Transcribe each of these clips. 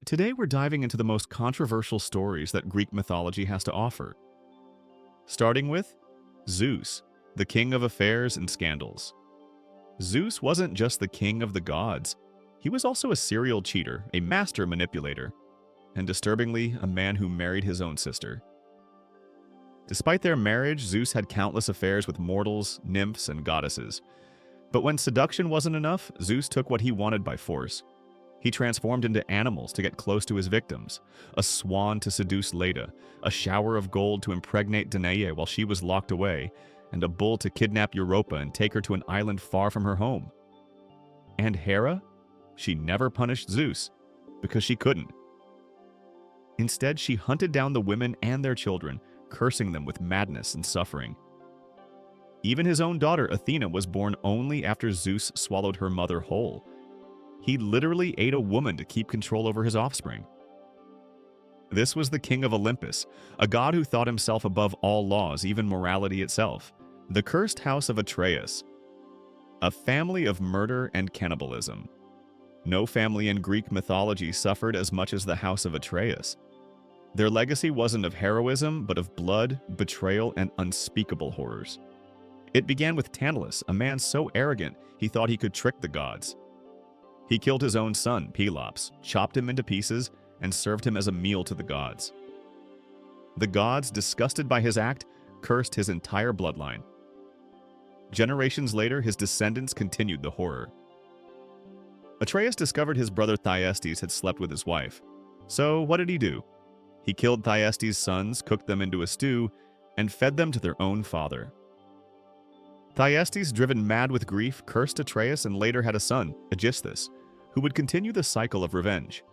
Today we're diving into the most controversial stories that Greek mythology has to offer. Starting with Zeus, the king of affairs and scandals. Zeus wasn't just the king of the gods, he was also a serial cheater, a master manipulator, and disturbingly, a man who married his own sister. Despite their marriage, Zeus had countless affairs with mortals, nymphs, and goddesses. But when seduction wasn't enough, Zeus took what he wanted by force. He transformed into animals to get close to his victims, a swan to seduce Leda, a shower of gold to impregnate Danae while she was locked away, and a bull to kidnap Europa and take her to an island far from her home. And Hera? She never punished Zeus, because she couldn't. Instead, she hunted down the women and their children, cursing them with madness and suffering. Even his own daughter Athena was born only after Zeus swallowed her mother whole. He literally ate a woman to keep control over his offspring. This was the king of Olympus, a god who thought himself above all laws, even morality itself. The cursed House of Atreus, a family of murder and cannibalism. No family in Greek mythology suffered as much as the House of Atreus. Their legacy wasn't of heroism, but of blood, betrayal, and unspeakable horrors. It began with Tantalus, a man so arrogant he thought he could trick the gods. He killed his own son, Pelops, chopped him into pieces, and served him as a meal to the gods. The gods, disgusted by his act, cursed his entire bloodline. Generations later, his descendants continued the horror. Atreus discovered his brother Thyestes had slept with his wife. So what did he do? He killed Thyestes' sons, cooked them into a stew, and fed them to their own father. Thyestes, driven mad with grief, cursed Atreus and later had a son, Aegisthus, who would continue the cycle of revenge.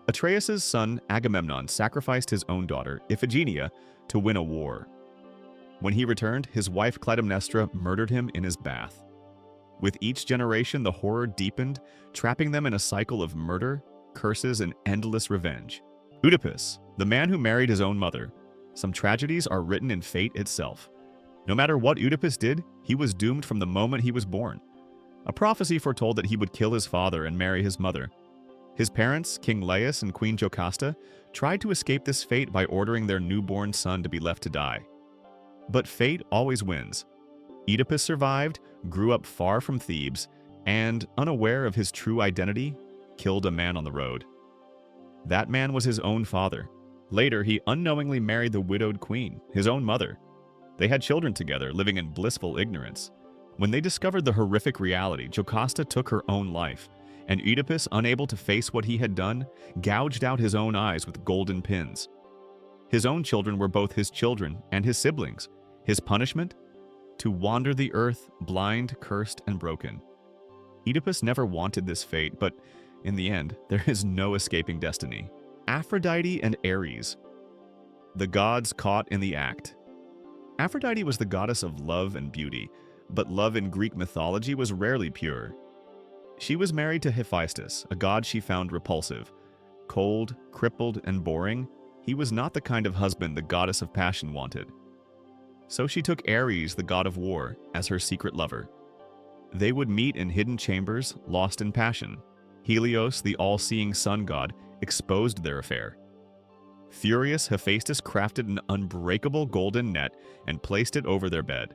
Atreus' son Agamemnon sacrificed his own daughter, Iphigenia, to win a war. When he returned, his wife Clytemnestra murdered him in his bath. With each generation, the horror deepened, trapping them in a cycle of murder, curses, and endless revenge. Oedipus, the man who married his own mother. Some tragedies are written in fate itself. No matter what Oedipus did, he was doomed from the moment he was born. A prophecy foretold that he would kill his father and marry his mother. His parents, King Laius and Queen Jocasta, tried to escape this fate by ordering their newborn son to be left to die. But fate always wins. Oedipus survived, grew up far from Thebes, and, unaware of his true identity, killed a man on the road. That man was his own father. Later, he unknowingly married the widowed queen, his own mother. They had children together, living in blissful ignorance. When they discovered the horrific reality, Jocasta took her own life, and Oedipus, unable to face what he had done, gouged out his own eyes with golden pins. His own children were both his children and his siblings. His punishment? To wander the earth, blind, cursed, and broken. Oedipus never wanted this fate, but in the end, there is no escaping destiny. Aphrodite and Ares. The gods caught in the act. Aphrodite was the goddess of love and beauty, but love in Greek mythology was rarely pure. She was married to Hephaestus, a god she found repulsive. Cold, crippled, and boring, he was not the kind of husband the goddess of passion wanted. So she took Ares, the god of war, as her secret lover. They would meet in hidden chambers, lost in passion. Helios, the all-seeing sun god, exposed their affair. Furious, Hephaestus crafted an unbreakable golden net and placed it over their bed.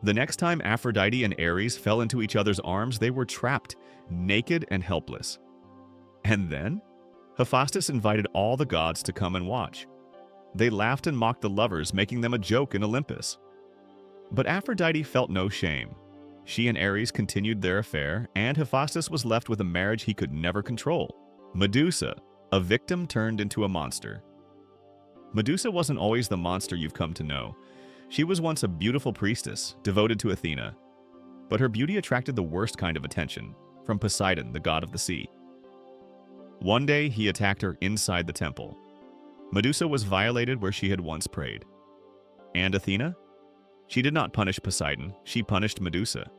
The next time Aphrodite and Ares fell into each other's arms, they were trapped, naked and helpless. And then, Hephaestus invited all the gods to come and watch. They laughed and mocked the lovers, making them a joke in Olympus. But Aphrodite felt no shame. She and Ares continued their affair, and Hephaestus was left with a marriage he could never control. Medusa, a victim turned into a monster. Medusa wasn't always the monster you've come to know. She was once a beautiful priestess, devoted to Athena. But her beauty attracted the worst kind of attention, from Poseidon, the god of the sea. One day, he attacked her inside the temple. Medusa was violated where she had once prayed. And Athena? She did not punish Poseidon, she punished Medusa.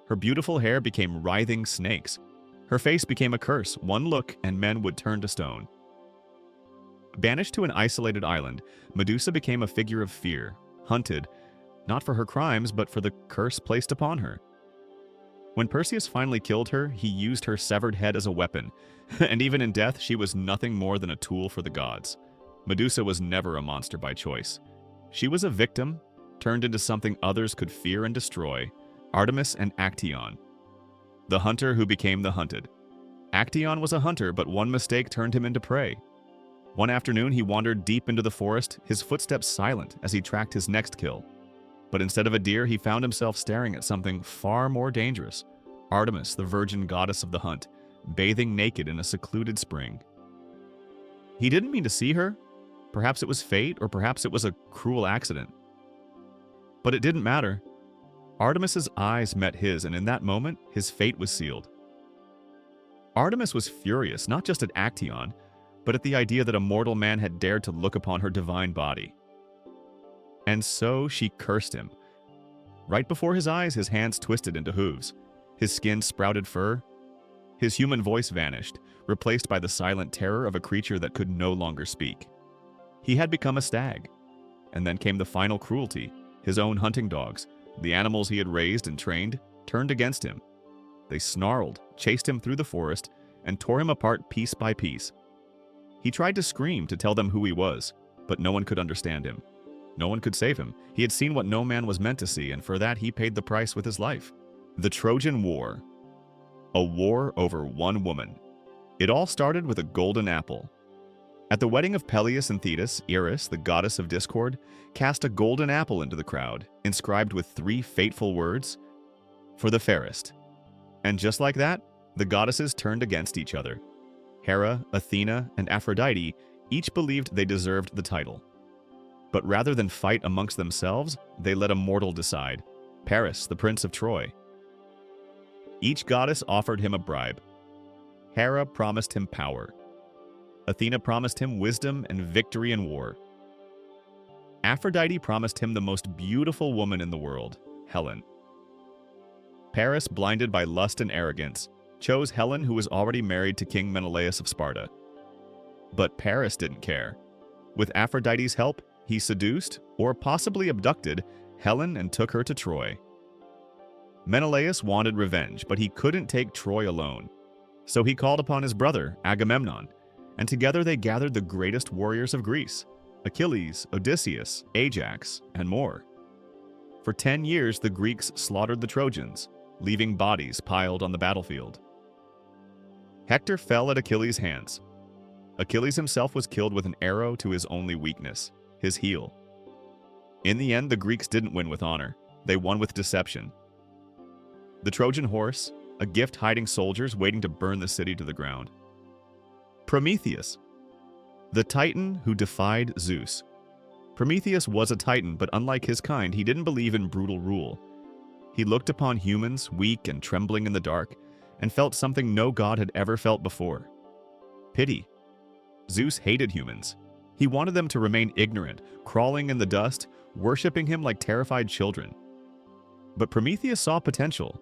Her beautiful hair became writhing snakes. Her face became a curse, one look and men would turn to stone. Banished to an isolated island, Medusa became a figure of fear, hunted, not for her crimes, but for the curse placed upon her. When Perseus finally killed her, he used her severed head as a weapon, and even in death, she was nothing more than a tool for the gods. Medusa was never a monster by choice. She was a victim, turned into something others could fear and destroy, Artemis and Actaeon, the hunter who became the hunted. Actaeon was a hunter, but one mistake turned him into prey. One afternoon, he wandered deep into the forest, his footsteps silent as he tracked his next kill. But instead of a deer, he found himself staring at something far more dangerous. Artemis, the virgin goddess of the hunt, bathing naked in a secluded spring. He didn't mean to see her. Perhaps it was fate, or perhaps it was a cruel accident. But it didn't matter. Artemis's eyes met his, and in that moment, his fate was sealed. Artemis was furious, not just at Actaeon, but at the idea that a mortal man had dared to look upon her divine body. And so she cursed him. Right before his eyes, his hands twisted into hooves. His skin sprouted fur. His human voice vanished, replaced by the silent terror of a creature that could no longer speak. He had become a stag. And then came the final cruelty. His own hunting dogs, the animals he had raised and trained, turned against him. They snarled, chased him through the forest, and tore him apart piece by piece. He tried to scream to tell them who he was, but no one could understand him. No one could save him. He had seen what no man was meant to see, and for that he paid the price with his life. The Trojan War. A war over one woman. It all started with a golden apple. At the wedding of Peleus and Thetis, Eris, the goddess of discord, cast a golden apple into the crowd, inscribed with 3 fateful words, "For the fairest." And just like that, the goddesses turned against each other. Hera, Athena, and Aphrodite each believed they deserved the title. But rather than fight amongst themselves, they let a mortal decide, Paris, the prince of Troy. Each goddess offered him a bribe. Hera promised him power. Athena promised him wisdom and victory in war. Aphrodite promised him the most beautiful woman in the world, Helen. Paris, blinded by lust and arrogance, chose Helen, who was already married to King Menelaus of Sparta. But Paris didn't care. With Aphrodite's help, he seduced, or possibly abducted, Helen and took her to Troy. Menelaus wanted revenge, but he couldn't take Troy alone. So he called upon his brother, Agamemnon, and together they gathered the greatest warriors of Greece, Achilles, Odysseus, Ajax, and more. For 10 years, the Greeks slaughtered the Trojans, leaving bodies piled on the battlefield. Hector fell at Achilles' hands. Achilles himself was killed with an arrow to his only weakness, his heel. In the end, the Greeks didn't win with honor. They won with deception. The Trojan horse, a gift hiding soldiers waiting to burn the city to the ground. Prometheus, the Titan who defied Zeus. Prometheus was a Titan, but unlike his kind, he didn't believe in brutal rule. He looked upon humans, weak and trembling in the dark, and felt something no god had ever felt before. Pity. Zeus hated humans. He wanted them to remain ignorant, crawling in the dust, worshipping him like terrified children. But Prometheus saw potential,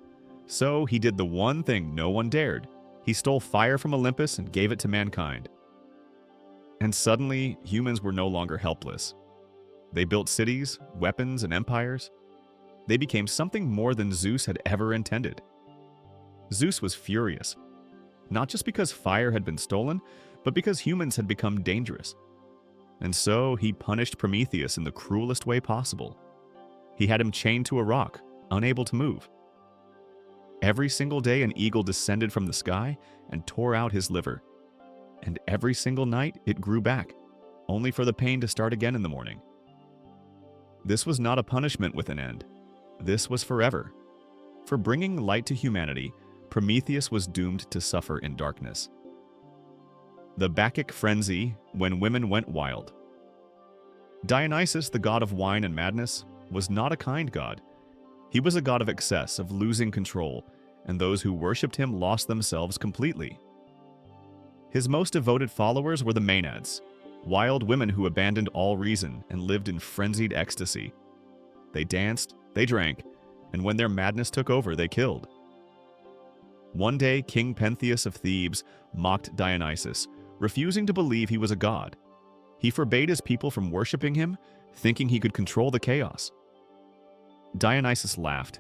so he did the one thing no one dared. He stole fire from Olympus and gave it to mankind. And suddenly, humans were no longer helpless. They built cities, weapons, and empires. They became something more than Zeus had ever intended. Zeus was furious, not just because fire had been stolen, but because humans had become dangerous. And so he punished Prometheus in the cruelest way possible. He had him chained to a rock, unable to move. Every single day, an eagle descended from the sky and tore out his liver. And every single night, it grew back, only for the pain to start again in the morning. This was not a punishment with an end. This was forever. For bringing light to humanity, Prometheus was doomed to suffer in darkness. The Bacchic frenzy, when women went wild. Dionysus, the god of wine and madness, was not a kind god. He was a god of excess, of losing control, and those who worshipped him lost themselves completely. His most devoted followers were the Maenads, wild women who abandoned all reason and lived in frenzied ecstasy. They danced, they drank, and when their madness took over, they killed. One day, King Pentheus of Thebes mocked Dionysus, refusing to believe he was a god. He forbade his people from worshipping him, thinking he could control the chaos. Dionysus laughed.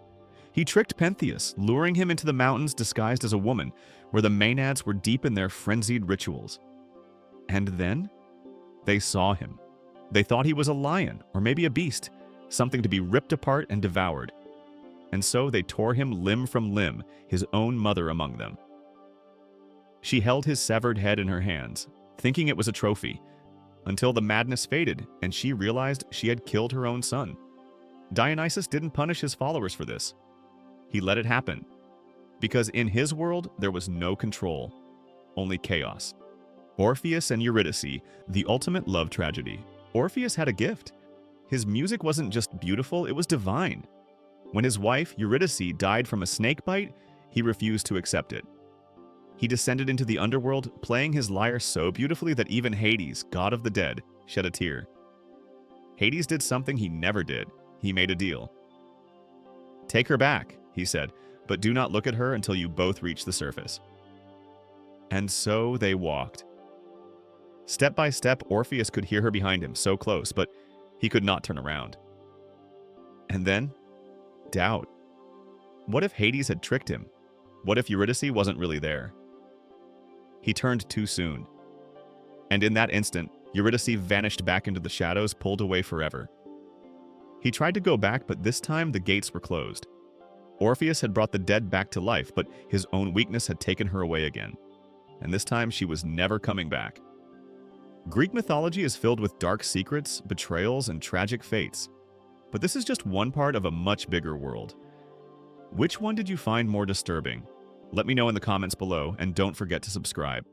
He tricked Pentheus, luring him into the mountains disguised as a woman, where the Maenads were deep in their frenzied rituals. And then they saw him. They thought he was a lion, or maybe a beast, something to be ripped apart and devoured. And so they tore him limb from limb, his own mother among them. She held his severed head in her hands, thinking it was a trophy, until the madness faded and she realized she had killed her own son. Dionysus didn't punish his followers for this. He let it happen, because in his world there was no control, only chaos. Orpheus and Eurydice, the ultimate love tragedy. Orpheus had a gift. His music wasn't just beautiful, it was divine. When his wife, Eurydice, died from a snake bite, he refused to accept it. He descended into the underworld, playing his lyre so beautifully that even Hades, god of the dead, shed a tear. Hades did something he never did. He made a deal. "Take her back," he said, "but do not look at her until you both reach the surface." And so they walked. Step by step, Orpheus could hear her behind him, so close, but he could not turn around. And then, doubt. What if Hades had tricked him? What if Eurydice wasn't really there? He turned too soon. And in that instant, Eurydice vanished back into the shadows, pulled away forever. He tried to go back, but this time the gates were closed. Orpheus had brought the dead back to life, but his own weakness had taken her away again. And this time she was never coming back. Greek mythology is filled with dark secrets, betrayals, and tragic fates. But this is just one part of a much bigger world. Which one did you find more disturbing? Let me know in the comments below, and don't forget to subscribe.